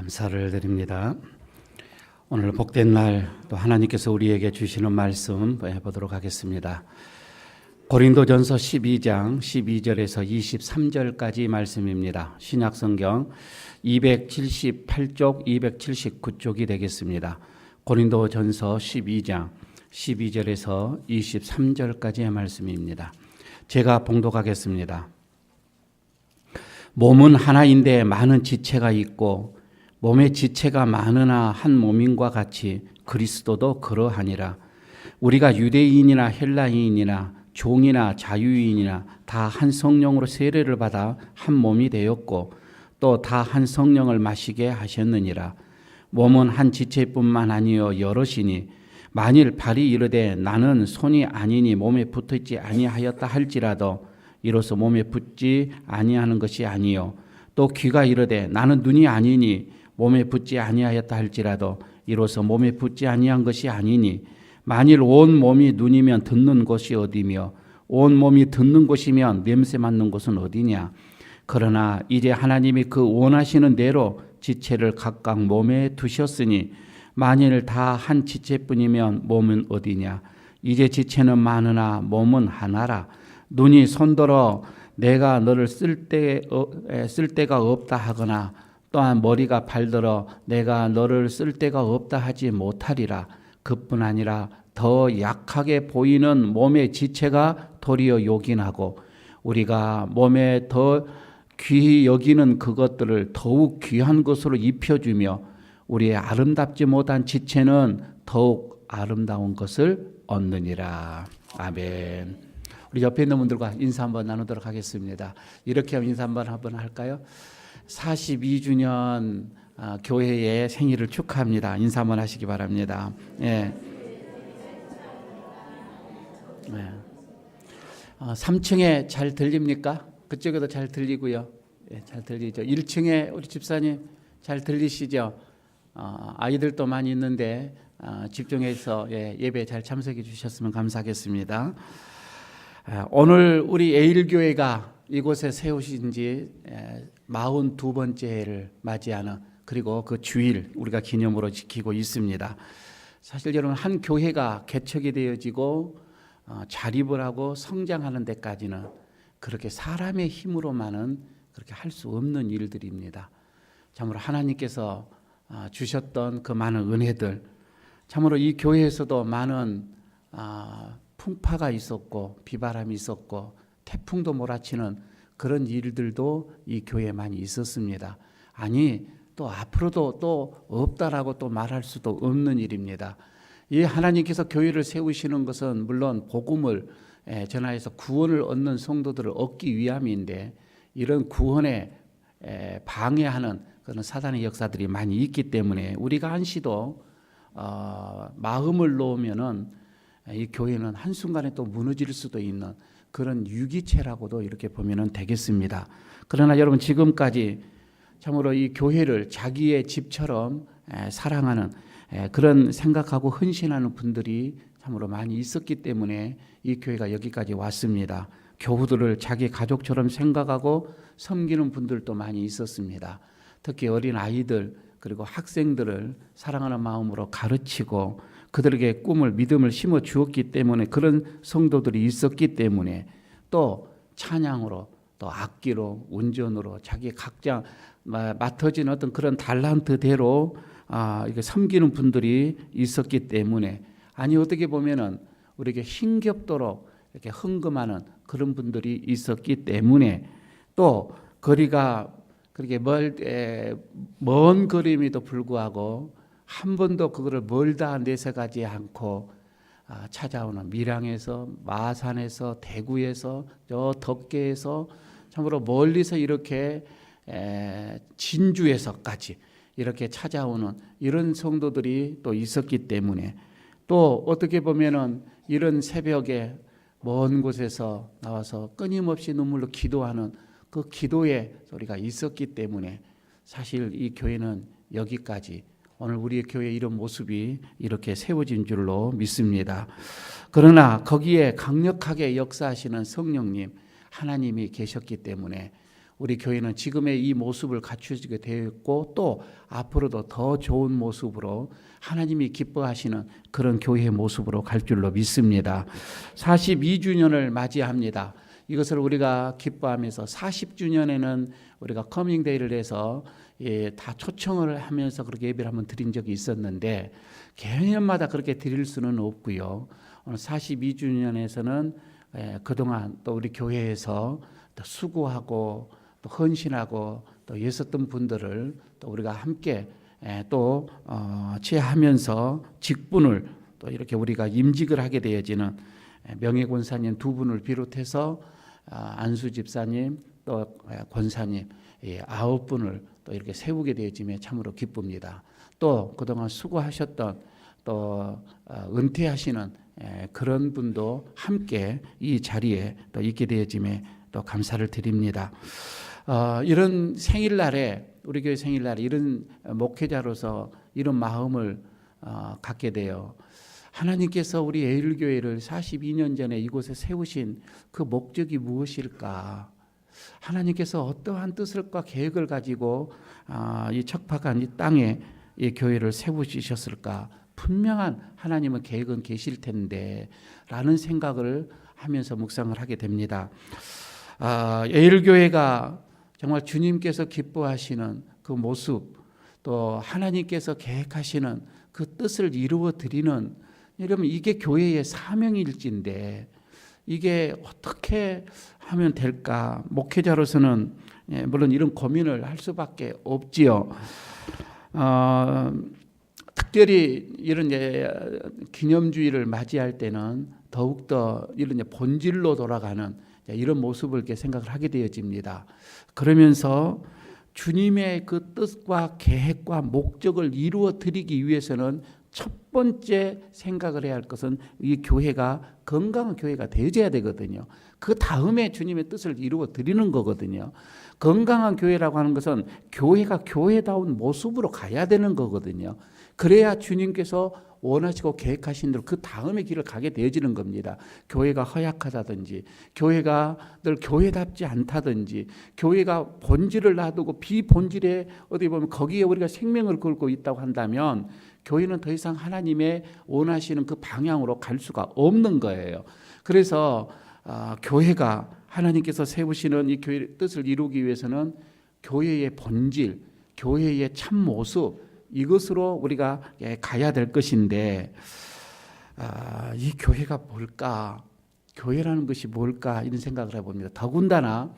감사를 드립니다. 오늘 복된 날 또 하나님께서 우리에게 주시는 말씀 보도록 하겠습니다. 고린도전서 12장 12절에서 23절까지 말씀입니다. 신약성경 278쪽 279쪽이 되겠습니다. 고린도전서 12장 12절에서 23절까지의 말씀입니다. 제가 봉독하겠습니다. 몸은 하나인데 많은 지체가 있고 몸의 지체가 많으나 한 몸인과 같이 그리스도도 그러하니라. 우리가 유대인이나 헬라인이나 종이나 자유인이나 다 한 성령으로 세례를 받아 한 몸이 되었고 또 다 한 성령을 마시게 하셨느니라. 몸은 한 지체뿐만 아니요 여럿이니 만일 발이 이르되 나는 손이 아니니 몸에 붙어있지 아니하였다 할지라도 이로써 몸에 붙지 아니하는 것이 아니요 또 귀가 이르되 나는 눈이 아니니 몸에 붙지 아니하였다 할지라도 이로써 몸에 붙지 아니한 것이 아니니 만일 온 몸이 눈이면 듣는 곳이 어디며 온 몸이 듣는 곳이면 냄새 맡는 곳은 어디냐. 그러나 이제 하나님이 그 원하시는 대로 지체를 각각 몸에 두셨으니 만일 다 한 지체뿐이면 몸은 어디냐. 이제 지체는 많으나 몸은 하나라. 눈이 손들어 내가 너를 쓸 데가 없다 하거나 또한 머리가 발들어 내가 너를 쓸 데가 없다 하지 못하리라. 그뿐 아니라 더 약하게 보이는 몸의 지체가 도리어 요긴하고 우리가 몸에 더 귀히 여기는 그것들을 더욱 귀한 것으로 입혀주며 우리의 아름답지 못한 지체는 더욱 아름다운 것을 얻느니라. 아멘. 우리 옆에 있는 분들과 인사 한번 나누도록 하겠습니다. 이렇게 인사 한번 할까요? 42주년 교회의 생일을 축하합니다. 인사 한번 하시기 바랍니다. 예. 3층에 잘 들립니까? 그쪽에도 잘 들리고요. 예, 잘 들리죠. 1층에 우리 집사님 잘 들리시죠? 아이들도 많이 있는데 집중해서 예배 잘 참석해 주셨으면 감사하겠습니다. 오늘 우리 에일교회가 이곳에 세우신 지 42번째를 맞이하는 그리고 그 주일 우리가 기념으로 지키고 있습니다. 사실 여러분 한 교회가 개척이 되어지고 자립을 하고 성장하는 데까지는 그렇게 사람의 힘으로만은 그렇게 할 수 없는 일들입니다. 참으로 하나님께서 주셨던 그 많은 은혜들, 참으로 이 교회에서도 많은 풍파가 있었고 비바람이 있었고 태풍도 몰아치는 그런 일들도 이 교회에 많이 있었습니다. 아니 또 앞으로도 또 없다라고 또 말할 수도 없는 일입니다. 이 하나님께서 교회를 세우시는 것은 물론 복음을 전하여서 구원을 얻는 성도들을 얻기 위함인데 이런 구원에 방해하는 그런 사단의 역사들이 많이 있기 때문에 우리가 한시도 마음을 놓으면은 이 교회는 한순간에 또 무너질 수도 있는 그런 유기체라고도 이렇게 보면 되겠습니다. 그러나 여러분 지금까지 참으로 이 교회를 자기의 집처럼 사랑하는 그런 생각하고 헌신하는 분들이 참으로 많이 있었기 때문에 이 교회가 여기까지 왔습니다. 교우들을 자기 가족처럼 생각하고 섬기는 분들도 많이 있었습니다. 특히 어린 아이들 그리고 학생들을 사랑하는 마음으로 가르치고 그들에게 꿈을 믿음을 심어 주었기 때문에 그런 성도들이 있었기 때문에 또 찬양으로 또 악기로 운전으로 자기 각자 맡아진 어떤 그런 달란트대로 이게 섬기는 분들이 있었기 때문에 아니 어떻게 보면은 우리에게 힘겹도록 이렇게 헌금하는 그런 분들이 있었기 때문에 또 거리가 그렇게 먼 거리임에도 불구하고 한 번도 그거를 멀다 내색하지 않고 찾아오는 밀양에서 마산에서 대구에서 저 덕계에서 참으로 멀리서 이렇게 진주에서까지 이렇게 찾아오는 이런 성도들이 또 있었기 때문에 또 어떻게 보면은 이런 새벽에 먼 곳에서 나와서 끊임없이 눈물로 기도하는 그 기도의 소리가 있었기 때문에 사실 이 교회는 여기까지 오늘 우리의 교회 이런 모습이 이렇게 세워진 줄로 믿습니다. 그러나 거기에 강력하게 역사하시는 성령님 하나님이 계셨기 때문에 우리 교회는 지금의 이 모습을 갖추게 되어 있고 또 앞으로도 더 좋은 모습으로 하나님이 기뻐하시는 그런 교회의 모습으로 갈 줄로 믿습니다. 42주년을 맞이합니다. 이것을 우리가 기뻐하면서 40주년에는 우리가 커밍데이를 해서 다 초청을 하면서 그렇게 예배를 한번 드린 적이 있었는데 개년마다 그렇게 드릴 수는 없고요. 오늘 42주년에서는 그동안 또 우리 교회에서 또 수고하고 또 헌신하고 또 애썼던 분들을 또 우리가 함께 또 취하면서 직분을 또 이렇게 우리가 임직을 하게 되어지는 명예 권사님 두 분을 비롯해서 안수 집사님 또 권사님 9분을 또 이렇게 세우게 되어짐에 참으로 기쁩니다. 또 그동안 수고하셨던 또 은퇴하시는 그런 분도 함께 이 자리에 또 있게 되어짐에 또 감사를 드립니다. 이런 생일날에 우리 교회 생일날에 이런 목회자로서 이런 마음을 갖게 돼요. 하나님께서 우리 에일교회를 42년 전에 이곳에 세우신 그 목적이 무엇일까? 하나님께서 어떠한 뜻과 계획을 가지고 이 척박한 이 땅에 이 교회를 세우셨을까? 분명한 하나님의 계획은 계실 텐데 라는 생각을 하면서 묵상을 하게 됩니다. 에일교회가 정말 주님께서 기뻐하시는 그 모습 또 하나님께서 계획하시는 그 뜻을 이루어 드리는 여러분 이게 교회의 사명일진데 이게 어떻게 하면 될까? 목회자로서는 물론 이런 고민을 할 수밖에 없지요. 특별히 이런 기념주의를 맞이할 때는 더욱더 이런 본질로 돌아가는 이런 모습을 이렇게 생각을 하게 되어집니다. 그러면서 주님의 그 뜻과 계획과 목적을 이루어 드리기 위해서는 첫 번째 생각을 해야 할 것은 이 교회가 건강한 교회가 되어야 되거든요. 그 다음에 주님의 뜻을 이루어 드리는 거거든요. 건강한 교회라고 하는 것은 교회가 교회다운 모습으로 가야 되는 거거든요. 그래야 주님께서 원하시고 계획하신 대로 그 다음의 길을 가게 되어지는 겁니다. 교회가 허약하다든지 교회가 늘 교회답지 않다든지 교회가 본질을 놔두고 비본질에 어디 보면 거기에 우리가 생명을 걸고 있다고 한다면 교회는 더 이상 하나님의 원하시는 그 방향으로 갈 수가 없는 거예요. 그래서 교회가 하나님께서 세우시는 이 교회의 뜻을 이루기 위해서는 교회의 본질, 교회의 참 모습 이것으로 우리가 가야 될 것인데 이 교회가 뭘까? 교회라는 것이 뭘까? 이런 생각을 해봅니다. 더군다나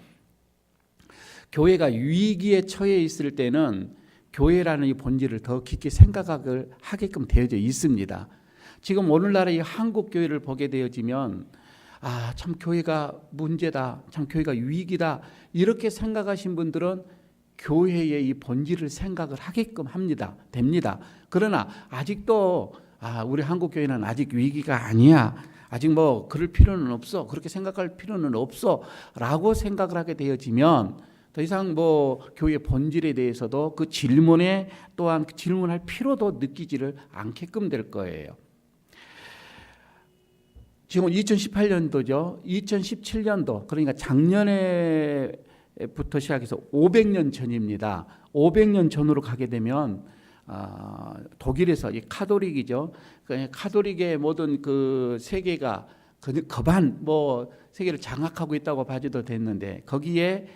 교회가 위기에 처해 있을 때는 교회라는 이 본질을 더 깊게 생각을 하게끔 되어져 있습니다. 지금 오늘날의 이 한국 교회를 보게 되어지면 참 교회가 문제다, 참 교회가 위기다 이렇게 생각하신 분들은 교회의 이 본질을 생각을 하게끔 됩니다. 그러나 아직도 우리 한국 교회는 아직 위기가 아니야. 아직 뭐 그럴 필요는 없어. 그렇게 생각할 필요는 없어. 라고 생각을 하게 되어지면 더 이상 뭐 교회의 본질에 대해서도 그 질문에 또한 질문할 필요도 느끼지를 않게끔 될 거예요. 지금 2018년도죠. 2017년도 그러니까 작년에부터 시작해서 500년 전입니다. 500년 전으로 가게 되면 독일에서 이 카톨릭이죠. 카톨릭의 모든 그 세계가 거반 뭐 세계를 장악하고 있다고 봐도 됐는데 거기에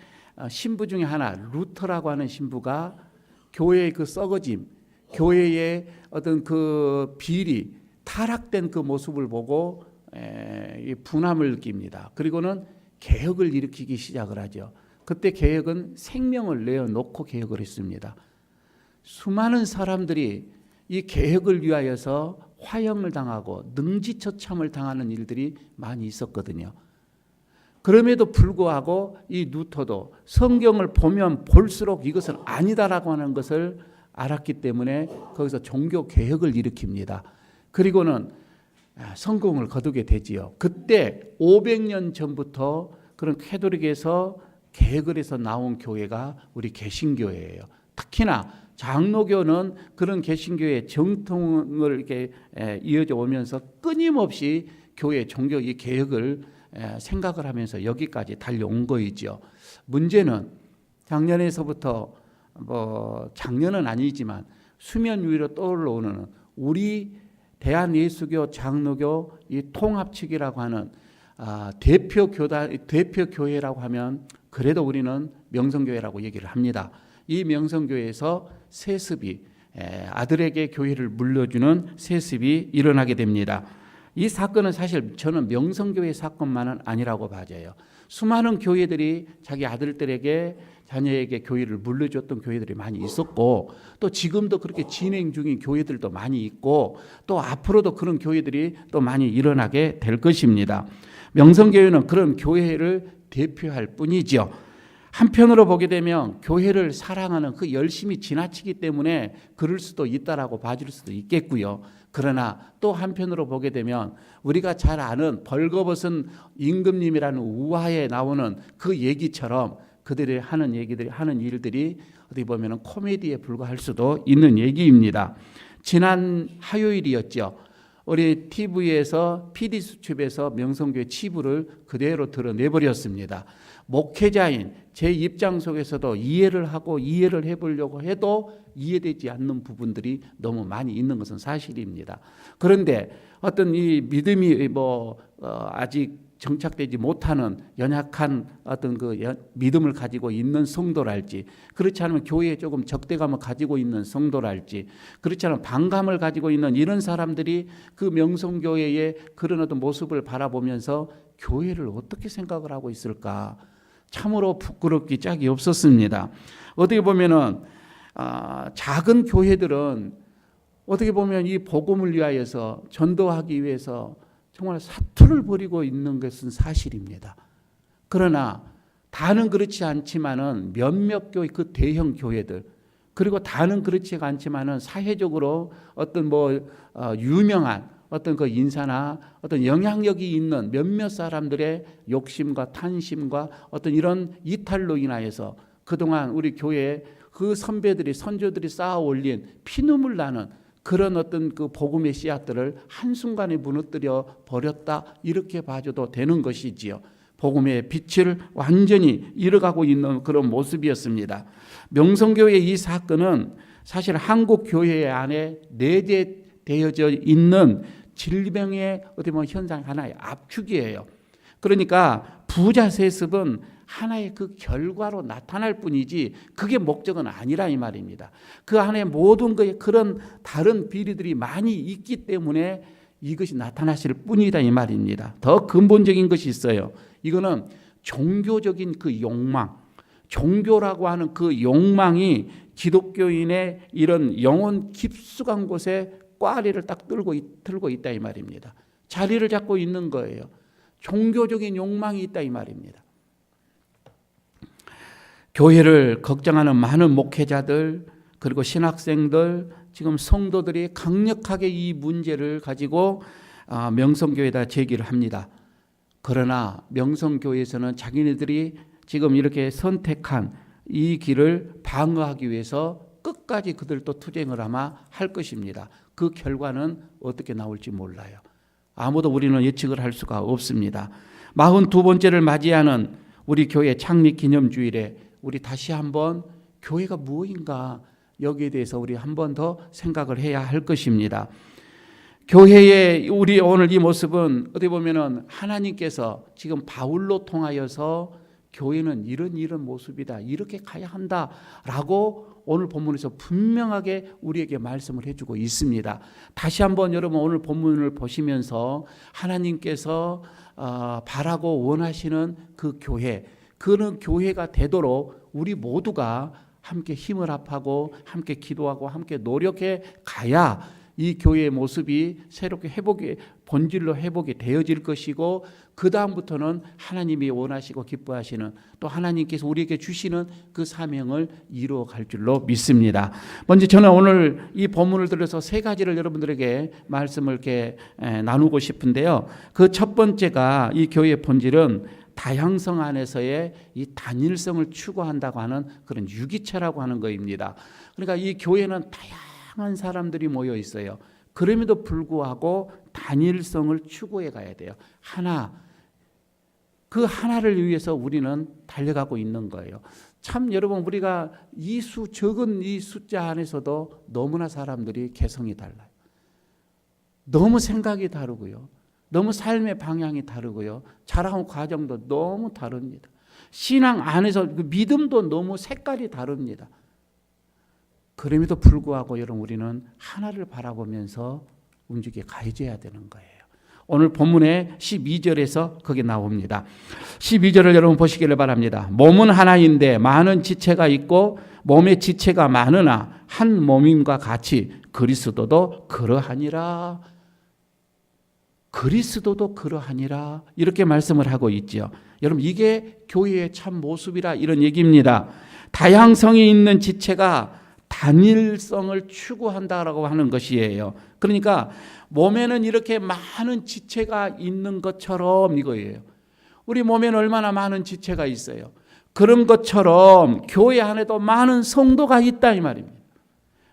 신부 중에 하나 루터라고 하는 신부가 교회의 그 썩어짐, 교회의 어떤 그 비리, 타락된 그 모습을 보고 분함을 느낍니다. 그리고는 개혁을 일으키기 시작을 하죠. 그때 개혁은 생명을 내어놓고 개혁을 했습니다. 수많은 사람들이 이 개혁을 위하여서 화형을 당하고 능지처참을 당하는 일들이 많이 있었거든요. 그럼에도 불구하고 이 루터도 성경을 보면 볼수록 이것은 아니다라고 하는 것을 알았기 때문에 거기서 종교 개혁을 일으킵니다. 그리고는 성공을 거두게 되지요. 그때 500년 전부터 그런 카톨릭에서 개혁을 해서 나온 교회가 우리 개신교회예요. 특히나 장로교는 그런 개신교의 정통을 이렇게 이어져 오면서 끊임없이 교회 종교 이 개혁을 생각을 하면서 여기까지 달려온 거이죠. 문제는 작년에서부터 작년은 아니지만 수면 위로 떠올라오는 우리 대한예수교 장로교 이 통합측이라고 하는 대표 교회라고 하면 그래도 우리는 명성교회라고 얘기를 합니다. 이 명성교회에서 세습이 아들에게 교회를 물려주는 세습이 일어나게 됩니다. 이 사건은 사실 저는 명성교회 사건만은 아니라고 봐져요. 수많은 교회들이 자기 아들들에게 자녀에게 교회를 물려줬던 교회들이 많이 있었고 또 지금도 그렇게 진행 중인 교회들도 많이 있고 또 앞으로도 그런 교회들이 또 많이 일어나게 될 것입니다. 명성교회는 그런 교회를 대표할 뿐이죠. 한편으로 보게 되면 교회를 사랑하는 그 열심이 지나치기 때문에 그럴 수도 있다라고 봐줄 수도 있겠고요. 그러나 또 한편으로 보게 되면 우리가 잘 아는 벌거벗은 임금님이라는 우화에 나오는 그 얘기처럼 그들이 하는 일들이 어떻게 보면 코미디에 불과할 수도 있는 얘기입니다. 지난 화요일이었죠. 우리 TV에서 PD수첩에서 명성교회 치부를 그대로 드러내버렸습니다. 목회자인 제 입장 속에서도 이해를 하고 이해를 해보려고 해도 이해되지 않는 부분들이 너무 많이 있는 것은 사실입니다. 그런데 어떤 이 믿음이 아직 정착되지 못하는 연약한 어떤 그 믿음을 가지고 있는 성도랄지, 그렇지 않으면 교회에 조금 적대감을 가지고 있는 성도랄지, 그렇지 않으면 반감을 가지고 있는 이런 사람들이 그 명성교회의 그런 어떤 모습을 바라보면서 교회를 어떻게 생각을 하고 있을까? 참으로 부끄럽기 짝이 없었습니다. 어떻게 보면은 작은 교회들은 어떻게 보면 이 복음을 위하여서 전도하기 위해서 정말 사투를 벌이고 있는 것은 사실입니다. 그러나 다는 그렇지 않지만은 몇몇 교회 그 대형 교회들 그리고 다는 그렇지 않지만은 사회적으로 어떤 유명한 어떤 그 인사나 어떤 영향력이 있는 몇몇 사람들의 욕심과 탄심과 어떤 이런 이탈로 인하여서 그동안 우리 교회에 그 선배들이 선조들이 쌓아 올린 피눈물 나는 그런 어떤 그 복음의 씨앗들을 한순간에 무너뜨려 버렸다, 이렇게 봐줘도 되는 것이지요. 복음의 빛을 완전히 잃어가고 있는 그런 모습이었습니다. 명성교회의 이 사건은 사실 한국 교회 안에 내재되어져 있는 질병의 어떻게 보면 현상 하나의 압축이에요. 그러니까 부자 세습은 하나의 그 결과로 나타날 뿐이지 그게 목적은 아니라 이 말입니다. 그 안에 모든 것에 그런 다른 비리들이 많이 있기 때문에 이것이 나타났을 뿐이다 이 말입니다. 더 근본적인 것이 있어요. 이거는 종교적인 그 욕망, 종교라고 하는 그 욕망이 기독교인의 이런 영혼 깊숙한 곳에 꽈리를 딱 들고 있다 이 말입니다. 자리를 잡고 있는 거예요. 종교적인 욕망이 있다 이 말입니다. 교회를 걱정하는 많은 목회자들 그리고 신학생들, 지금 성도들이 강력하게 이 문제를 가지고 명성교회에다 제기를 합니다. 그러나 명성교회에서는 자기네들이 지금 이렇게 선택한 이 길을 방어하기 위해서 끝까지 그들도 투쟁을 아마 할 것입니다. 그 결과는 어떻게 나올지 몰라요. 아무도 우리는 예측을 할 수가 없습니다. 42번째를 맞이하는 우리 교회 창립 기념주일에 우리 다시 한번 교회가 무엇인가 여기에 대해서 우리 한 번 더 생각을 해야 할 것입니다. 교회의 우리 오늘 이 모습은 어떻게 보면은 하나님께서 지금 바울로 통하여서 교회는 이런 모습이다, 이렇게 가야 한다라고 오늘 본문에서 분명하게 우리에게 말씀을 해주고 있습니다. 다시 한번 여러분 오늘 본문을 보시면서 하나님께서 바라고 원하시는 그 교회, 그런 교회가 되도록 우리 모두가 함께 힘을 합하고 함께 기도하고 함께 노력해 가야 이 교회의 모습이 새롭게 본질로 회복이 되어질 것이고, 그 다음부터는 하나님이 원하시고 기뻐하시는, 또 하나님께서 우리에게 주시는 그 사명을 이루어갈 줄로 믿습니다. 먼저 저는 오늘 이 본문을 들어서 세 가지를 여러분들에게 말씀을 이렇게 나누고 싶은데요. 그 첫 번째가 이 교회의 본질은 다양성 안에서의 이 단일성을 추구한다고 하는 그런 유기체라고 하는 것입니다. 그러니까 이 교회는 다양한 사람들이 모여 있어요. 그럼에도 불구하고 단일성을 추구해 가야 돼요. 하나, 그 하나를 위해서 우리는 달려가고 있는 거예요. 참 여러분 우리가 적은 이 숫자 안에서도 너무나 사람들이 개성이 달라요. 너무 생각이 다르고요. 너무 삶의 방향이 다르고요. 자라온 과정도 너무 다릅니다. 신앙 안에서 그 믿음도 너무 색깔이 다릅니다. 그럼에도 불구하고 여러분 우리는 하나를 바라보면서 움직여 가해져야 되는 거예요. 오늘 본문의 12절에서 그게 나옵니다. 12절을 여러분 보시기를 바랍니다. 몸은 하나인데 많은 지체가 있고 몸의 지체가 많으나 한 몸임과 같이 그리스도도 그러하니라. 그리스도도 그러하니라. 이렇게 말씀을 하고 있죠. 여러분 이게 교회의 참 모습이라 이런 얘기입니다. 다양성이 있는 지체가 단일성을 추구한다라고 하는 것이에요. 그러니까 몸에는 이렇게 많은 지체가 있는 것처럼 이거예요. 우리 몸에는 얼마나 많은 지체가 있어요. 그런 것처럼 교회 안에도 많은 성도가 있다 이 말입니다.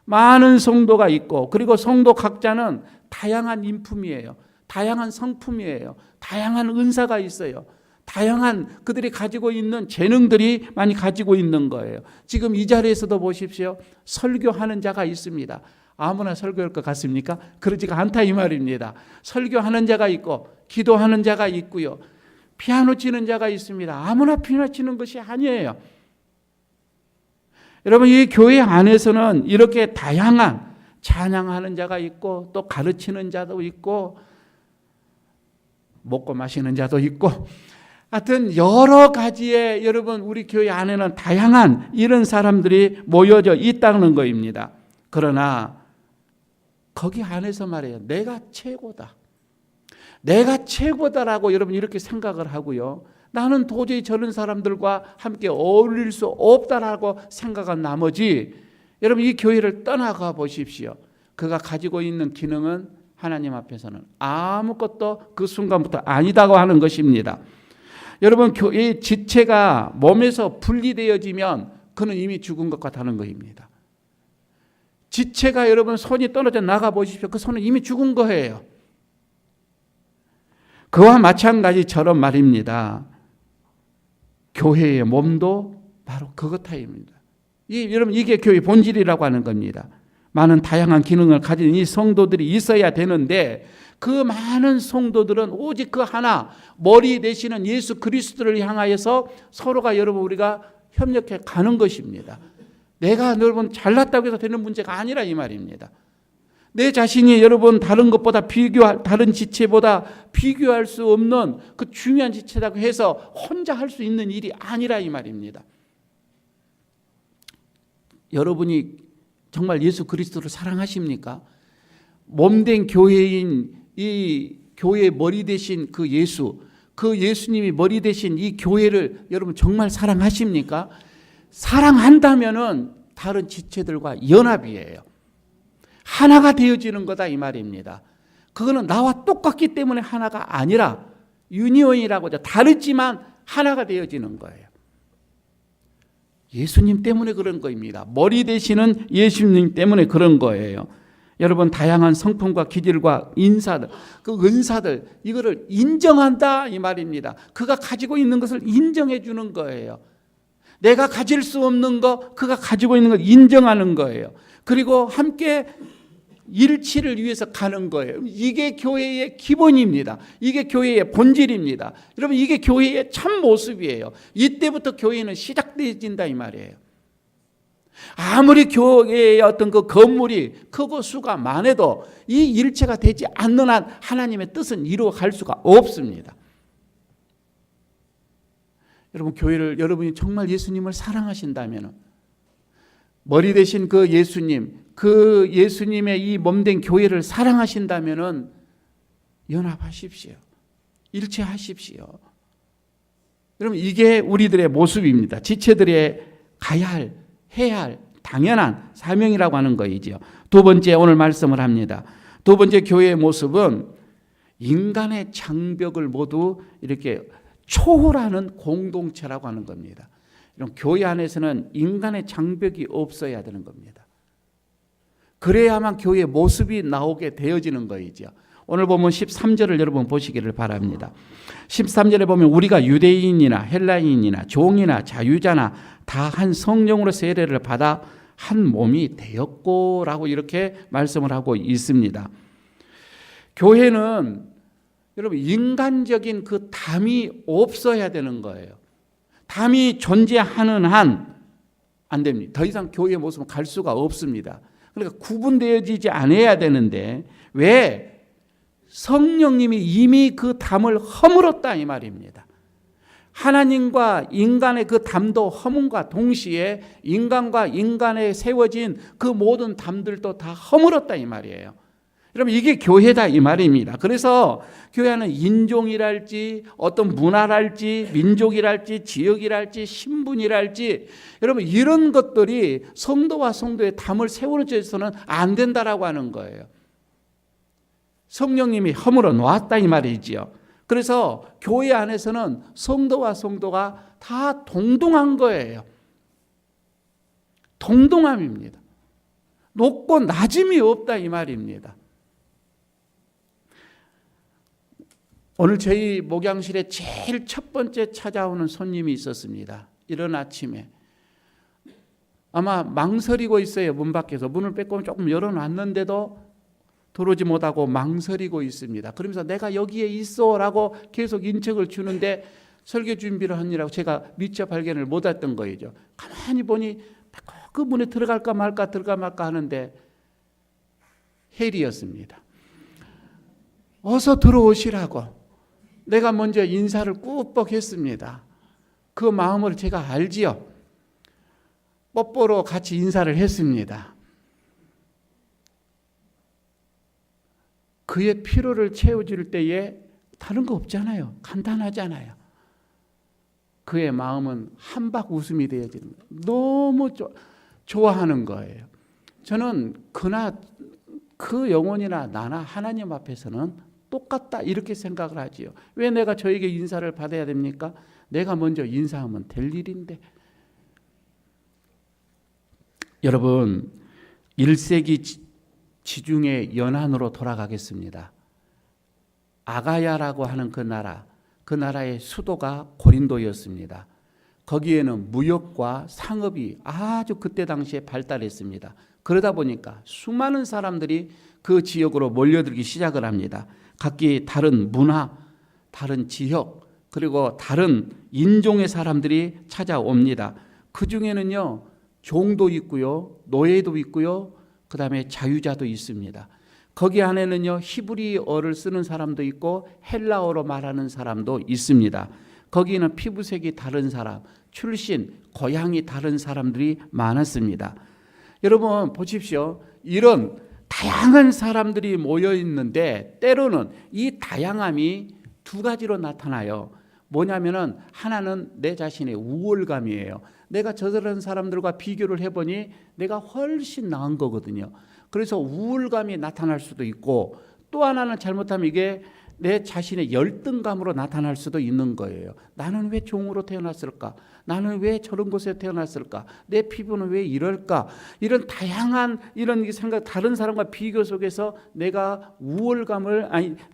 많은 성도가 있고 그리고 성도 각자는 다양한 인품이에요. 다양한 성품이에요. 다양한 은사가 있어요. 다양한 그들이 가지고 있는 재능들이 많이 가지고 있는 거예요. 지금 이 자리에서도 보십시오. 설교하는 자가 있습니다. 아무나 설교할 것 같습니까? 그러지가 않다 이 말입니다. 설교하는 자가 있고 기도하는 자가 있고요. 피아노 치는 자가 있습니다. 아무나 피아노 치는 것이 아니에요. 여러분 이 교회 안에서는 이렇게 다양한 찬양하는 자가 있고 또 가르치는 자도 있고 먹고 마시는 자도 있고 하여튼 여러 가지의 여러분 우리 교회 안에는 다양한 이런 사람들이 모여져 있다는 것입니다. 그러나 거기 안에서 말이에요. 내가 최고다. 내가 최고다라고 여러분 이렇게 생각을 하고요. 나는 도저히 저런 사람들과 함께 어울릴 수 없다라고 생각한 나머지 여러분 이 교회를 떠나가 보십시오. 그가 가지고 있는 기능은 하나님 앞에서는 아무것도 그 순간부터 아니다고 하는 것입니다. 여러분 이 지체가 몸에서 분리되어지면 그는 이미 죽은 것 같다는 것입니다. 지체가 여러분 손이 떨어져 나가 보십시오. 그 손은 이미 죽은 거예요. 그와 마찬가지처럼 말입니다. 교회의 몸도 바로 그것입니다. 여러분 이게 교회 본질이라고 하는 겁니다. 많은 다양한 기능을 가진 이 성도들이 있어야 되는데 그 많은 성도들은 오직 그 하나 머리 되시는 예수 그리스도를 향하여서 서로가 여러분 우리가 협력해 가는 것입니다. 내가 여러분 잘났다고 해서 되는 문제가 아니라 이 말입니다. 내 자신이 여러분 다른 것보다 다른 지체보다 비교할 수 없는 그 중요한 지체라고 해서 혼자 할 수 있는 일이 아니라 이 말입니다. 여러분이 정말 예수 그리스도를 사랑하십니까? 몸된 교회인 이 교회의 머리 되신 그 예수님이 머리 되신 이 교회를 여러분 정말 사랑하십니까? 사랑한다면은 다른 지체들과 연합이에요. 하나가 되어지는 거다 이 말입니다. 그거는 나와 똑같기 때문에 하나가 아니라 유니온이라고 하죠. 다르지만 하나가 되어지는 거예요. 예수님 때문에 그런 거입니다. 머리 되시는 예수님 때문에 그런 거예요. 여러분 다양한 성품과 기질과 인사들, 그 은사들 이거를 인정한다 이 말입니다. 그가 가지고 있는 것을 인정해 주는 거예요. 내가 가질 수 없는 거 그가 가지고 있는 걸 인정하는 거예요. 그리고 함께 일치를 위해서 가는 거예요. 이게 교회의 기본입니다. 이게 교회의 본질입니다. 여러분 이게 교회의 참 모습이에요. 이때부터 교회는 시작되어진다 이 말이에요. 아무리 교회의 어떤 그 건물이 크고 수가 많아도 이 일체가 되지 않는 한 하나님의 뜻은 이루어갈 수가 없습니다. 여러분 교회를 여러분이 정말 예수님을 사랑하신다면 머리 되신 그 예수님의 이 몸된 교회를 사랑하신다면 연합하십시오. 일치하십시오. 여러분 이게 우리들의 모습입니다. 지체들의 가야 할, 해야 할 당연한 사명이라고 하는 거이죠. 두 번째 오늘 말씀을 합니다. 두 번째 교회의 모습은 인간의 장벽을 모두 이렇게 초월하는 공동체라고 하는 겁니다. 이런 교회 안에서는 인간의 장벽이 없어야 되는 겁니다. 그래야만 교회의 모습이 나오게 되어지는 거이죠. 오늘 보면 13절을 여러분 보시기를 바랍니다. 13절에 보면 우리가 유대인이나 헬라인이나 종이나 자유자나 다 한 성령으로 세례를 받아 한 몸이 되었고라고 이렇게 말씀을 하고 있습니다. 교회는 여러분 인간적인 그 담이 없어야 되는 거예요. 담이 존재하는 한 안 됩니다. 더 이상 교회의 모습은 갈 수가 없습니다. 그러니까 구분되어지지 않아야 되는데 왜? 성령님이 이미 그 담을 허물었다 이 말입니다. 하나님과 인간의 그 담도 허문과 동시에 인간과 인간에 세워진 그 모든 담들도 다 허물었다 이 말이에요. 여러분 이게 교회다 이 말입니다. 그래서 교회는 인종이랄지 어떤 문화랄지 민족이랄지 지역이랄지 신분이랄지 여러분 이런 것들이 성도와 성도의 담을 세우는 데서는 안 된다라고 하는 거예요. 성령님이 허물어 놓았다 이 말이지요. 그래서 교회 안에서는 성도와 성도가 다 동등한 거예요. 동등함입니다. 높고 낮음이 없다 이 말입니다. 오늘 저희 목양실에 제일 첫 번째 찾아오는 손님이 있었습니다. 이른 아침에. 아마 망설이고 있어요. 문 밖에서. 문을 빼고 조금 열어놨는데도 들어오지 못하고 망설이고 있습니다. 그러면서 내가 여기에 있어라고 계속 인척을 주는데 설교 준비를 하느라고 제가 미처 발견을 못했던 거죠. 가만히 보니 그 문에 들어갈까 말까 하는데 헬이었습니다. 어서 들어오시라고 내가 먼저 인사를 꾹뻑 했습니다. 그 마음을 제가 알지요. 뽀뽀로 같이 인사를 했습니다. 그의 피로를 채워줄 때에 다른 거 없잖아요. 간단하잖아요. 그의 마음은 한박 웃음이 되어지는 거예요. 너무 좋아하는 거예요. 저는 그 영혼이나 나나 하나님 앞에서는 똑같다 이렇게 생각을 하지요. 왜 내가 저에게 인사를 받아야 됩니까? 내가 먼저 인사하면 될 일인데. 여러분 1세기 지중해 연안으로 돌아가겠습니다. 아가야라고 하는 그 나라의 수도가 고린도였습니다. 거기에는 무역과 상업이 아주 그때 당시에 발달했습니다. 그러다 보니까 수많은 사람들이 그 지역으로 몰려들기 시작을 합니다. 각기 다른 문화, 다른 지역, 그리고 다른 인종의 사람들이 찾아옵니다. 그 중에는요, 종도 있고요, 노예도 있고요, 그 다음에 자유자도 있습니다. 거기 안에는요, 히브리어를 쓰는 사람도 있고 헬라어로 말하는 사람도 있습니다. 거기는 피부색이 다른 사람, 출신, 고향이 다른 사람들이 많았습니다. 여러분 보십시오. 이런 다양한 사람들이 모여 있는데 때로는 이 다양함이 두 가지로 나타나요. 뭐냐면은 하나는 내 자신의 우월감이에요. 내가 저런 사람들과 비교를 해보니 내가 훨씬 나은 거거든요. 그래서 우월감이 나타날 수도 있고 또 하나는 잘못하면 이게 내 자신의 열등감으로 나타날 수도 있는 거예요. 나는 왜 종으로 태어났을까? 나는 왜 저런 곳에 태어났을까? 내 피부는 왜 이럴까? 이런 다양한 이런 생각, 다른 사람과 비교 속에서 내가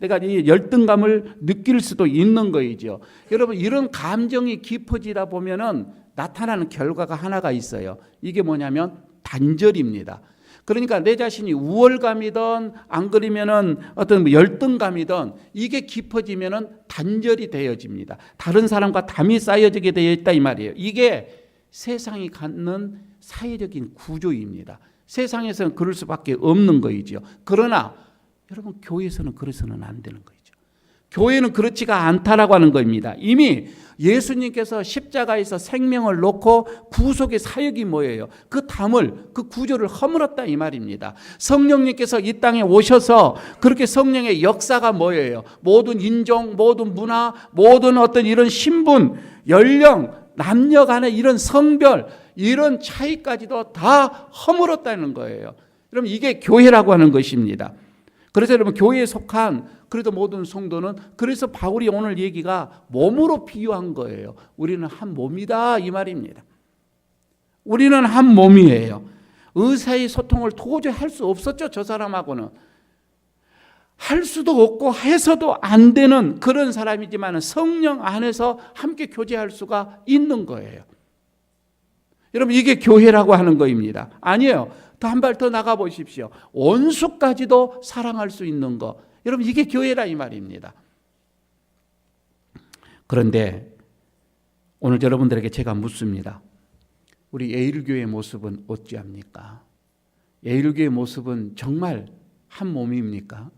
내가 이 열등감을 느낄 수도 있는 거이죠. 여러분 이런 감정이 깊어지다 보면은 나타나는 결과가 하나가 있어요. 이게 뭐냐면 단절입니다. 그러니까 내 자신이 우월감이든 안 그러면은 어떤 열등감이든 이게 깊어지면은 단절이 되어집니다. 다른 사람과 담이 쌓여지게 되어 있다 이 말이에요. 이게 세상이 갖는 사회적인 구조입니다. 세상에서는 그럴 수밖에 없는 거이죠. 그러나 여러분 교회에서는 그래서는 안 되는 거죠. 교회는 그렇지가 않다라고 하는 겁니다. 이미 예수님께서 십자가에서 생명을 놓고 구속의 사역이 뭐예요? 그 담을, 그 구조를 허물었다 이 말입니다. 성령님께서 이 땅에 오셔서 그렇게 성령의 역사가 뭐예요? 모든 인종, 모든 문화, 모든 어떤 이런 신분, 연령, 남녀 간의 이런 성별, 이런 차이까지도 다 허물었다는 거예요. 그럼 이게 교회라고 하는 것입니다. 그래서 여러분 교회에 속한 그래도 모든 성도는 그래서 바울이 오늘 얘기가 몸으로 비유한 거예요. 우리는 한 몸이다 이 말입니다. 우리는 한 몸이에요. 의사의 소통을 도저히 할 수 없었죠. 저 사람하고는. 할 수도 없고 해서도 안 되는 그런 사람이지만 성령 안에서 함께 교제할 수가 있는 거예요. 여러분 이게 교회라고 하는 거입니다. 아니에요. 더 한 발 더 나가 보십시오. 원수까지도 사랑할 수 있는 거. 여러분 이게 교회라 이 말입니다. 그런데 오늘 여러분들에게 제가 묻습니다. 우리 예일교회의 모습은 어찌합니까? 예일교회의 모습은 정말 한 몸입니까?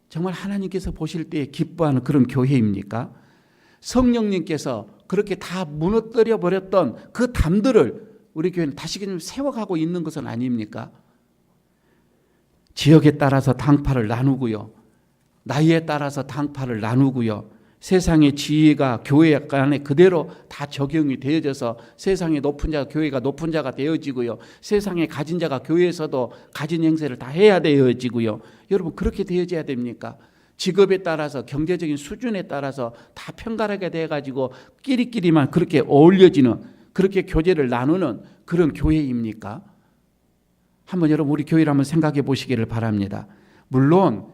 정말 하나님께서 보실 때 기뻐하는 그런 교회입니까? 성령님께서 그렇게 다 무너뜨려 버렸던 그 담들을 우리 교회는 다시금 세워가고 있는 것은 아닙니까? 지역에 따라서 당파를 나누고요. 나이에 따라서 당파를 나누고요. 세상의 지위가 교회 안에 그대로 다 적용이 되어져서 세상의 높은 자가 교회가 높은 자가 되어지고요. 세상의 가진 자가 교회에서도 가진 행세를 다 해야 되어지고요. 여러분 그렇게 되어져야 됩니까? 직업에 따라서 경제적인 수준에 따라서 다 편가르게 돼가지고 끼리끼리만 그렇게 어울려지는 그렇게 교제를 나누는 그런 교회입니까? 한번 여러분 우리 교회를 한번 생각해 보시기를 바랍니다. 물론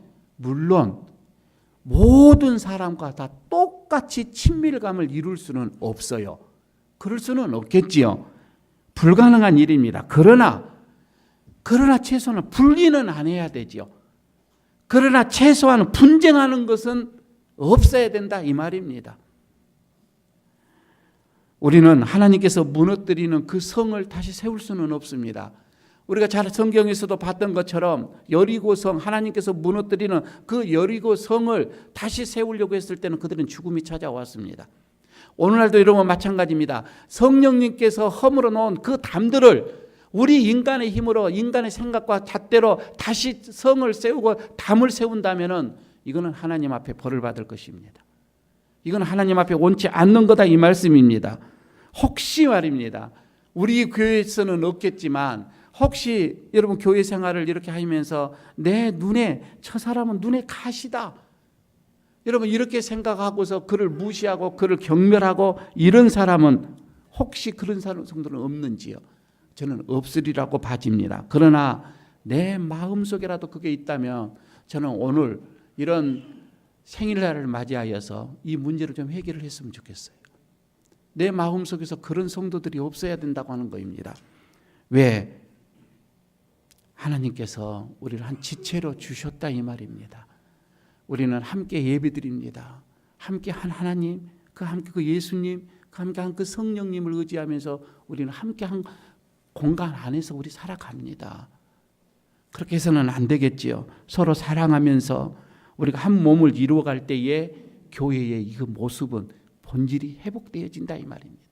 모든 사람과 다 똑같이 친밀감을 이룰 수는 없어요. 그럴 수는 없겠지요. 불가능한 일입니다. 그러나 최소한 분리는 안 해야 되지요. 그러나 최소한 분쟁하는 것은 없어야 된다 이 말입니다. 우리는 하나님께서 무너뜨리는 그 성을 다시 세울 수는 없습니다. 우리가 잘 성경에서도 봤던 것처럼 여리고성 하나님께서 무너뜨리는 그 여리고성을 다시 세우려고 했을 때는 그들은 죽음이 찾아왔습니다. 오늘날도 여러분 마찬가지입니다. 성령님께서 허물어 놓은 그 담들을 우리 인간의 힘으로 인간의 생각과 잣대로 다시 성을 세우고 담을 세운다면은 이거는 하나님 앞에 벌을 받을 것입니다. 이건 하나님 앞에 원치 않는 거다 이 말씀입니다. 혹시 말입니다. 우리 교회에서는 없겠지만 혹시 여러분 교회 생활을 이렇게 하면서 내 눈에 저 사람은 눈에 가시다. 여러분 이렇게 생각하고서 그를 무시하고 그를 경멸하고 이런 사람은 혹시 그런 성도는 없는지요? 저는 없으리라고 봐집니다. 그러나 내 마음속에라도 그게 있다면 저는 오늘 이런 생일날을 맞이하여서 이 문제를 좀 해결을 했으면 좋겠어요. 내 마음속에서 그런 성도들이 없어야 된다고 하는 것입니다. 왜? 하나님께서 우리를 한 지체로 주셨다 이 말입니다. 우리는 함께 예배드립니다. 함께 한 하나님, 함께 그 예수님, 함께 한 그 성령님을 의지하면서 우리는 함께 한 공간 안에서 우리 살아갑니다. 그렇게 해서는 안 되겠지요. 서로 사랑하면서 우리가 한 몸을 이루어갈 때에 교회의 이 모습은 본질이 회복되어진다 이 말입니다.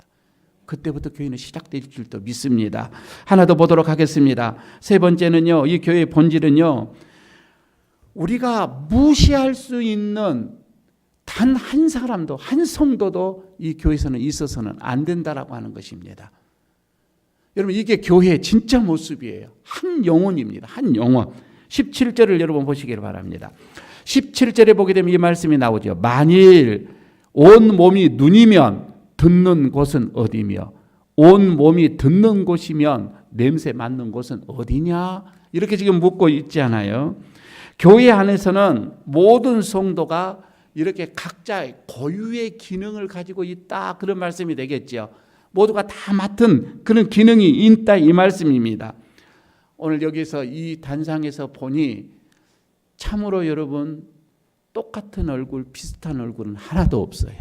그때부터 교회는 시작될 줄도 믿습니다. 하나 더 보도록 하겠습니다. 세 번째는요, 이 교회의 본질은요, 우리가 무시할 수 있는 단 한 사람도, 한 성도도 이 교회에서는 있어서는 안 된다라고 하는 것입니다. 여러분 이게 교회의 진짜 모습이에요. 한 영혼입니다. 한 영혼. 17절을 여러분 보시기를 바랍니다. 17절에 보게 되면 이 말씀이 나오죠. 만일 온 몸이 눈이면 듣는 곳은 어디며 온 몸이 듣는 곳이면 냄새 맡는 곳은 어디냐? 이렇게 지금 묻고 있잖아요. 교회 안에서는 모든 성도가 이렇게 각자의 고유의 기능을 가지고 있다. 그런 말씀이 되겠죠. 모두가 다 맡은 그런 기능이 있다 이 말씀입니다. 오늘 여기서 이 단상에서 보니 참으로 여러분 똑같은 얼굴, 비슷한 얼굴은 하나도 없어요.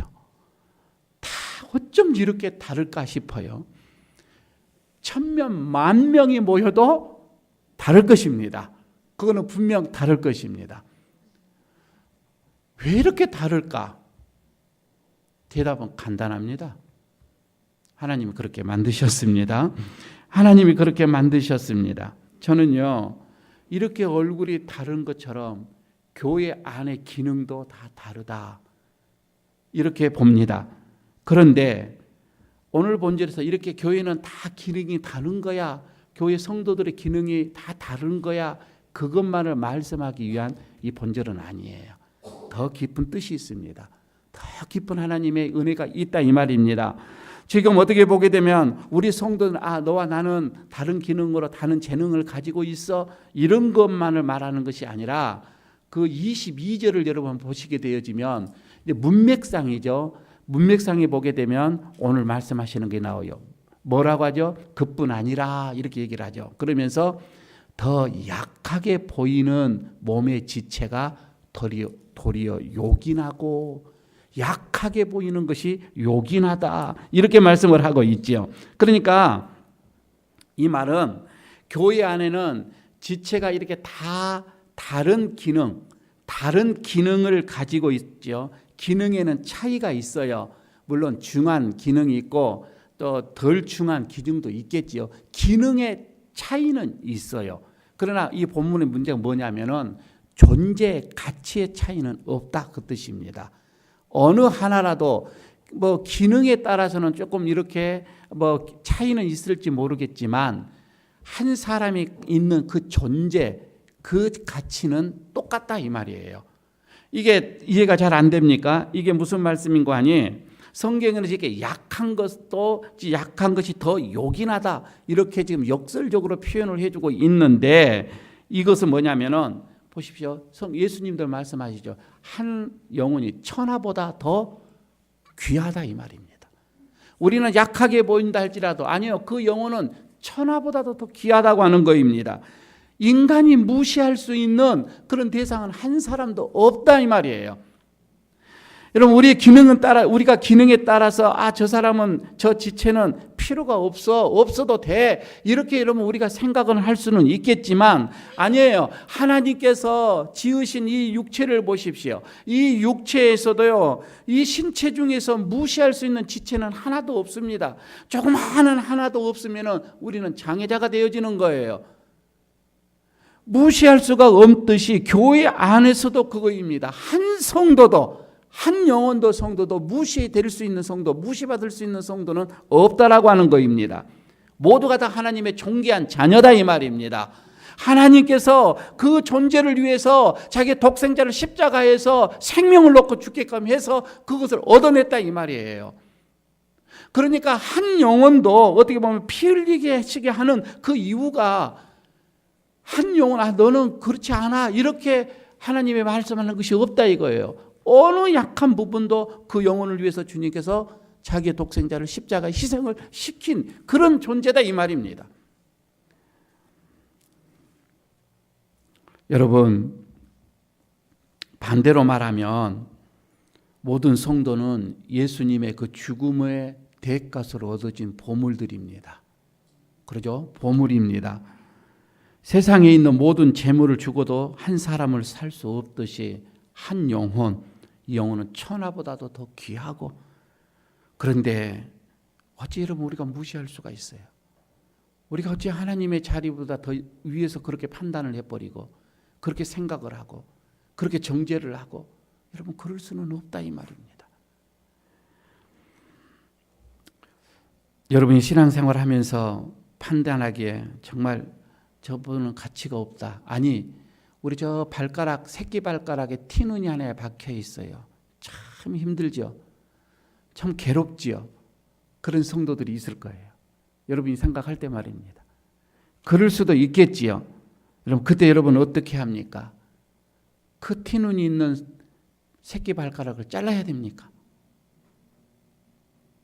다 어쩜 이렇게 다를까 싶어요. 1000명, 10,000명이 모여도 다를 것입니다. 그거는 분명 다를 것입니다. 왜 이렇게 다를까? 대답은 간단합니다. 하나님이 그렇게 만드셨습니다. 하나님이 그렇게 만드셨습니다. 저는요, 이렇게 얼굴이 다른 것처럼 교회 안의 기능도 다 다르다. 이렇게 봅니다. 그런데 오늘 본절에서 이렇게 교회는 다 기능이 다른 거야. 교회 성도들의 기능이 다 다른 거야. 그것만을 말씀하기 위한 이 본절은 아니에요. 더 깊은 뜻이 있습니다. 더 깊은 하나님의 은혜가 있다 이 말입니다. 지금 어떻게 보게 되면 우리 성도는 너와 나는 다른 기능으로 다른 재능을 가지고 있어 이런 것만을 말하는 것이 아니라 그 22절을 여러분 보시게 되어지면 이제 문맥상이죠. 문맥상에 보게 되면 오늘 말씀하시는 게 나와요. 뭐라고 하죠? 그뿐 아니라 이렇게 얘기를 하죠. 그러면서 더 약하게 보이는 몸의 지체가 도리어 요긴하고 약하게 보이는 것이 요긴하다 이렇게 말씀을 하고 있지요. 그러니까 이 말은 교회 안에는 지체가 이렇게 다 다른 기능을 가지고 있죠. 기능에는 차이가 있어요. 물론 중한 기능이 있고 또 덜 중한 기능도 있겠지요. 기능의 차이는 있어요. 그러나 이 본문의 문제가 뭐냐면은 존재 가치의 차이는 없다 그 뜻입니다. 어느 하나라도 뭐 기능에 따라서는 조금 이렇게 뭐 차이는 있을지 모르겠지만 한 사람이 있는 그 존재 그 가치는 똑같다 이 말이에요. 이게 이해가 잘 안 됩니까? 이게 무슨 말씀인 거 아니? 성경에는 이렇게 약한 것이 더 요긴하다 이렇게 지금 역설적으로 표현을 해주고 있는데 이것은 뭐냐면은 보십시오. 예수님들 말씀하시죠. 한 영혼이 천하보다 더 귀하다 이 말입니다. 우리는 약하게 보인다 할지라도 아니요. 그 영혼은 천하보다도 더 귀하다고 하는 것입니다. 인간이 무시할 수 있는 그런 대상은 한 사람도 없다 이 말이에요. 여러분 우리가 기능에 따라서 저 사람은 저 지체는 필요가 없어도 돼 이렇게 여러분 우리가 생각은 할 수는 있겠지만 아니에요. 하나님께서 지으신 이 육체를 보십시오. 이 육체에서도요 이 신체 중에서 무시할 수 있는 지체는 하나도 없습니다. 조그마한 하나도 없으면 우리는 장애자가 되어지는 거예요. 무시할 수가 없듯이 교회 안에서도 그거입니다. 한 영혼도 성도도 무시될 수 있는 성도, 무시받을 수 있는 성도는 없다라고 하는 것입니다. 모두가 다 하나님의 존귀한 자녀다 이 말입니다. 하나님께서 그 존재를 위해서 자기 독생자를 십자가에서 생명을 놓고 죽게끔 해서 그것을 얻어냈다 이 말이에요. 그러니까 한 영혼도 어떻게 보면 피 흘리게 하는 그 이유가 한 영혼, 너는 그렇지 않아 이렇게 하나님의 말씀하는 것이 없다 이거예요. 어느 약한 부분도 그 영혼을 위해서 주님께서 자기의 독생자를 십자가에 희생을 시킨 그런 존재다 이 말입니다. 여러분 반대로 말하면 모든 성도는 예수님의 그 죽음의 대가로 얻어진 보물들입니다. 그러죠? 보물입니다. 세상에 있는 모든 재물을 주고도 한 사람을 살 수 없듯이 한 영혼, 이 영혼은 천하보다도 더 귀하고 그런데 어찌 여러분 우리가 무시할 수가 있어요? 우리가 어찌 하나님의 자리보다 더 위에서 그렇게 판단을 해버리고 그렇게 생각을 하고 그렇게 정죄를 하고 여러분 그럴 수는 없다 이 말입니다. 여러분이 신앙생활 하면서 판단하기에 정말 저분은 가치가 없다. 아니 우리 저 새끼 발가락에 티눈이 하나 박혀 있어요. 참 힘들죠. 참 괴롭지요. 그런 성도들이 있을 거예요. 여러분이 생각할 때 말입니다. 그럴 수도 있겠지요. 여러분 그때 여러분은 어떻게 합니까? 그 티눈이 있는 새끼 발가락을 잘라야 됩니까?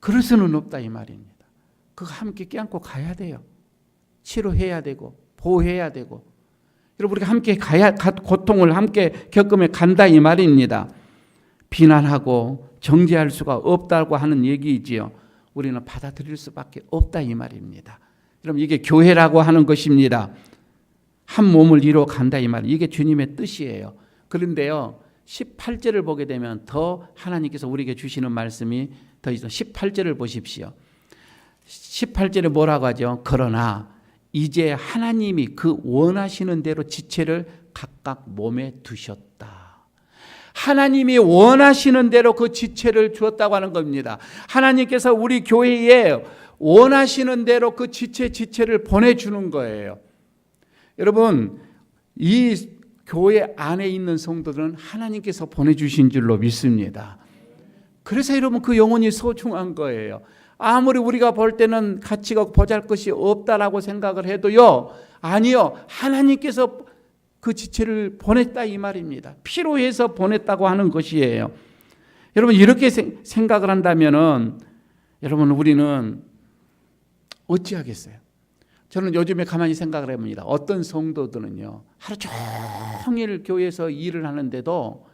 그럴 수는 없다 이 말입니다. 그거 함께 껴안고 가야 돼요. 치료해야 되고 보호해야 되고 여러분 우리가 함께 고통을 함께 겪으며 간다 이 말입니다. 비난하고 정죄할 수가 없다고 하는 얘기이지요. 우리는 받아들일 수밖에 없다 이 말입니다. 여러분 이게 교회라고 하는 것입니다. 한 몸을 이루어 간다 이 말. 이게 주님의 뜻이에요. 그런데요 18절을 보게 되면 더 하나님께서 우리에게 주시는 말씀이 더 있어. 18절을 보십시오. 18절에 뭐라고 하죠? 그러나 이제 하나님이 그 원하시는 대로 지체를 각각 몸에 두셨다. 하나님이 원하시는 대로 그 지체를 주었다고 하는 겁니다. 하나님께서 우리 교회에 원하시는 대로 그 지체를 보내주는 거예요. 여러분 이 교회 안에 있는 성도들은 하나님께서 보내주신 줄로 믿습니다. 그래서 여러분 그 영혼이 소중한 거예요. 아무리 우리가 볼 때는 가치가 보잘것이 없다라고 생각을 해도요. 아니요. 하나님께서 그 지체를 보냈다 이 말입니다. 필요해서 보냈다고 하는 것이에요. 여러분 이렇게 생각을 한다면은 여러분 우리는 어찌하겠어요? 저는 요즘에 가만히 생각을 해봅니다. 어떤 성도들은요, 하루 종일 교회에서 일을 하는데도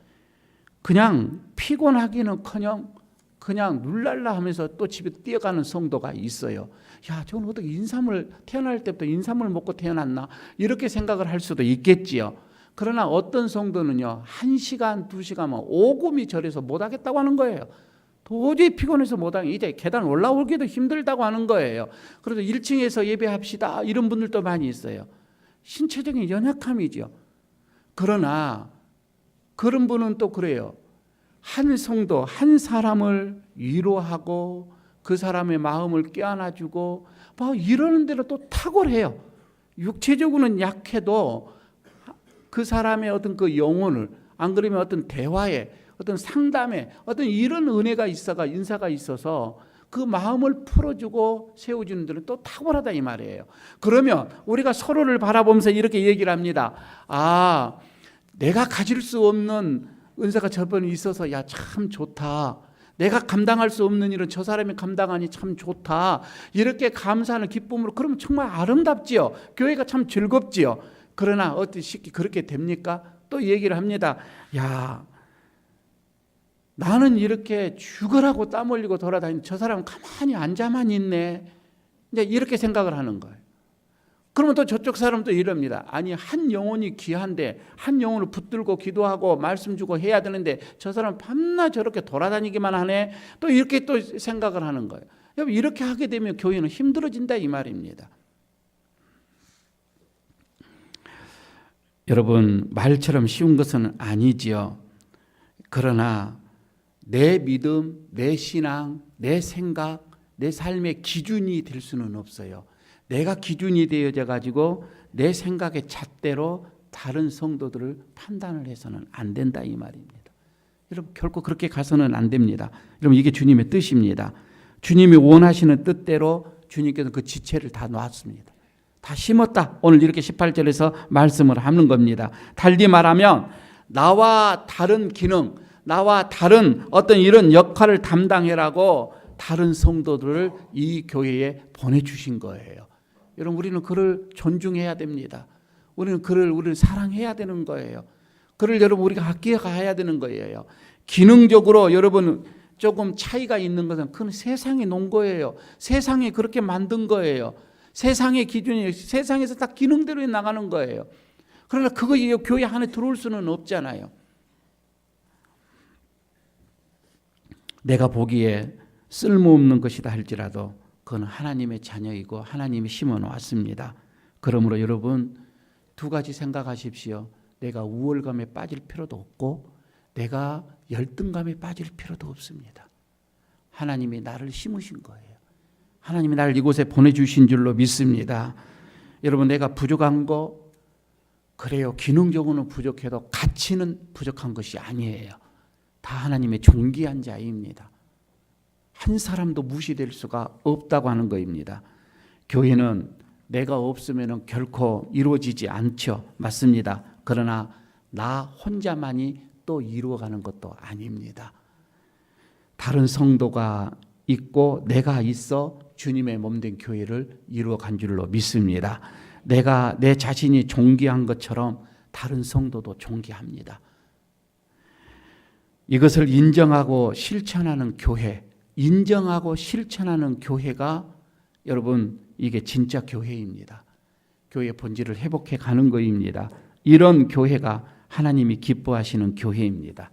그냥 피곤하기는커녕 그냥 눌랄라 하면서 또 집에 뛰어가는 성도가 있어요. 야, 저건 어떻게 인삼을 태어날 때부터 인삼을 먹고 태어났나? 이렇게 생각을 할 수도 있겠지요. 그러나 어떤 성도는요, 1시간, 2시간만 오금이 저려서 못하겠다고 하는 거예요. 도저히 피곤해서 못하게, 이제 계단 올라오기도 힘들다고 하는 거예요. 그래서 1층에서 예배합시다 이런 분들도 많이 있어요. 신체적인 연약함이죠. 그러나 그런 분은 또 그래요. 한 성도, 한 사람을 위로하고 그 사람의 마음을 껴안아주고 막 이러는 대로 또 탁월해요. 육체적으로는 약해도 그 사람의 어떤 그 영혼을, 안 그러면 어떤 대화에, 어떤 상담에 어떤 이런 은혜가 있어가, 인사가 있어서 그 마음을 풀어주고 세워주는 데는 또 탁월하다 이 말이에요. 그러면 우리가 서로를 바라보면서 이렇게 얘기를 합니다. 아, 내가 가질 수 없는 은사가 저번에 있어서 야, 참 좋다. 내가 감당할 수 없는 일은 저 사람이 감당하니 참 좋다. 이렇게 감사하는 기쁨으로, 그러면 정말 아름답지요. 교회가 참 즐겁지요. 그러나 어떻게 그렇게 됩니까? 또 얘기를 합니다. 야, 나는 이렇게 죽으라고 땀 흘리고 돌아다니는 저 사람은 가만히 앉아만 있네. 이제 이렇게 생각을 하는 거예요. 그러면 또 저쪽 사람도 이럽니다. 아니, 한 영혼이 귀한데 한 영혼을 붙들고 기도하고 말씀 주고 해야 되는데 저 사람 밤낮 저렇게 돌아다니기만 하네. 또 이렇게 또 생각을 하는 거예요. 여러분, 이렇게 하게 되면 교회는 힘들어진다 이 말입니다. 여러분, 말처럼 쉬운 것은 아니지요. 그러나 내 믿음, 내 신앙, 내 생각, 내 삶의 기준이 될 수는 없어요. 내가 기준이 되어져 가지고 내 생각의 잣대로 다른 성도들을 판단을 해서는 안 된다 이 말입니다. 여러분, 결코 그렇게 가서는 안 됩니다. 여러분, 이게 주님의 뜻입니다. 주님이 원하시는 뜻대로 주님께서 그 지체를 다 놨습니다. 다 심었다. 오늘 이렇게 18절에서 말씀을 하는 겁니다. 달리 말하면 나와 다른 기능, 나와 다른 어떤 이런 역할을 담당해라고 다른 성도들을 이 교회에 보내주신 거예요. 여러분, 우리는 그를 존중해야 됩니다. 우리는 사랑해야 되는 거예요. 그를 여러분 우리가 아껴 가야 되는 거예요. 기능적으로 여러분 조금 차이가 있는 것은 그건 세상이 놓은 거예요. 세상이 그렇게 만든 거예요. 세상의 기준이 세상에서 딱 기능대로 나가는 거예요. 그러나 그거 교회 안에 들어올 수는 없잖아요. 내가 보기에 쓸모없는 것이다 할지라도 그건 하나님의 자녀이고 하나님이 심어놓았습니다. 그러므로 여러분, 두 가지 생각하십시오. 내가 우월감에 빠질 필요도 없고 내가 열등감에 빠질 필요도 없습니다. 하나님이 나를 심으신 거예요. 하나님이 나를 이곳에 보내주신 줄로 믿습니다. 여러분, 내가 부족한 거 그래요. 기능적으로는 부족해도 가치는 부족한 것이 아니에요. 다 하나님의 존귀한 자입니다. 한 사람도 무시될 수가 없다고 하는 것입니다. 교회는 내가 없으면 결코 이루어지지 않죠. 맞습니다. 그러나 나 혼자만이 또 이루어가는 것도 아닙니다. 다른 성도가 있고 내가 있어 주님의 몸된 교회를 이루어간 줄로 믿습니다. 내가 내 자신이 존귀한 것처럼 다른 성도도 존귀합니다. 이것을 인정하고 실천하는 교회, 인정하고 실천하는 교회가 여러분 이게 진짜 교회입니다. 교회의 본질을 회복해 가는 것입니다. 이런 교회가 하나님이 기뻐하시는 교회입니다.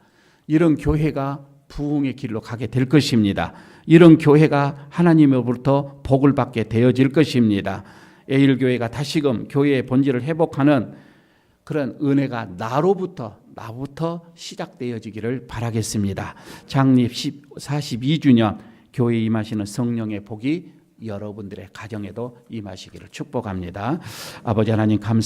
이런 교회가 부흥의 길로 가게 될 것입니다. 이런 교회가 하나님으로부터 복을 받게 되어질 것입니다. 에일교회가 다시금 교회의 본질을 회복하는 그런 은혜가 나부터 시작되어지기를 바라겠습니다. 창립 42주년 교회에 임하시는 성령의 복이 여러분들의 가정에도 임하시기를 축복합니다. 아버지 하나님 감사합니다.